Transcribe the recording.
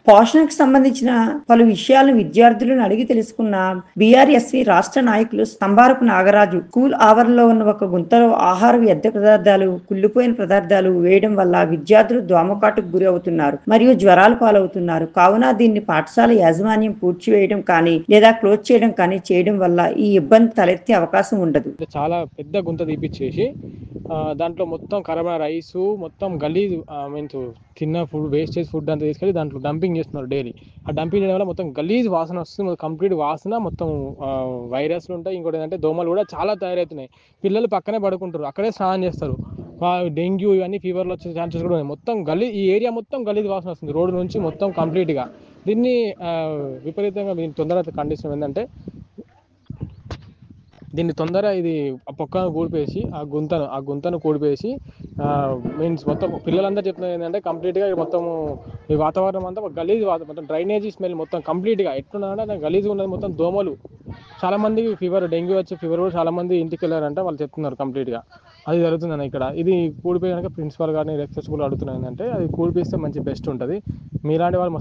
పోషణకు సంబంధించిన పలు విషయాలను విద్యార్థులను అడిగి తెలుసుకున్న బీఆర్ఎస్వి రాష్ట్ర నాయకులు స్తంభారపు నాగరాజు స్కూల్ ఆవరణలో ఉన్న ఒక గుంతలో ఆహార వ్యర్థ పదార్థాలు, కుళ్ళిపోయిన పదార్థాలు వేయడం వల్ల విద్యార్థులు దోమకాటుకు గురి అవుతున్నారు మరియు జ్వరాలు పాలవుతున్నారు. కావున దీన్ని పాఠశాల యాజమాన్యం పూడ్చివేయడం కానీ లేదా క్లోజ్ చేయడం కానీ చేయడం వల్ల ఈ ఇబ్బంది తలెత్తే అవకాశం ఉండదు. చాలా పెద్ద గుంత తీపిచ్చేసి దాంట్లో మొత్తం ఖరాబ్ రైస్ మొత్తం గలీజ్ మీన్స్ తిన్న ఫుడ్ వేస్టేజ్ ఫుడ్ అంతా తీసుకెళ్ళి దాంట్లో డంపింగ్ చేస్తున్నారు డైలీ. ఆ డంపింగ్ చేయడం వల్ల మొత్తం గలీజ్ వాసన వస్తుంది. కంప్లీట్ వాసన మొత్తం వైరస్లు ఉంటాయి. ఇంకోటి ఏంటంటే దోమలు కూడా చాలా తయారవుతున్నాయి. పిల్లలు పక్కనే పడుకుంటారు, అక్కడే స్నానం చేస్తారు. డెంగ్యూ ఇవన్నీ ఫీవర్లు వచ్చే ఛాన్సెస్ కూడా ఉన్నాయి. మొత్తం ఈ ఏరియా మొత్తం గలీజ్ వాసన వస్తుంది రోడ్డు నుంచి మొత్తం కంప్లీట్గా. దీన్ని విపరీతంగా తొందరగా కండిషన్ ఏంటంటే దీన్ని తొందరగా ఇది పొక్కను కూడిపేసి ఆ గుంతను కూడిపేసి మీన్స్ మొత్తం పిల్లలందరూ చెప్తున్నారు ఏంటంటే కంప్లీట్గా మొత్తం ఈ వాతావరణం అంతా గలీజ్ మొత్తం డ్రైనేజీ స్మెల్ మొత్తం కంప్లీట్గా ఎట్లున్నారంటే గలీజ్గా ఉన్నది. మొత్తం దోమలు చాలామంది డెంగ్యూ వచ్చే ఫీవర్ కూడా చాలామంది ఇంటికి వెళ్ళారంటే వాళ్ళు చెప్తున్నారు కంప్లీట్గా. అది జరుగుతుందన్న ఇక్కడ. ఇది కూడిపోయాక ప్రిన్సిపాల్ గారిని లెక్చర్స్ కూడా అడుగుతున్నారు ఏంటంటే అది కూడిపిస్తే మంచి బెస్ట్ ఉంటుంది. మీలాంటి వాళ్ళు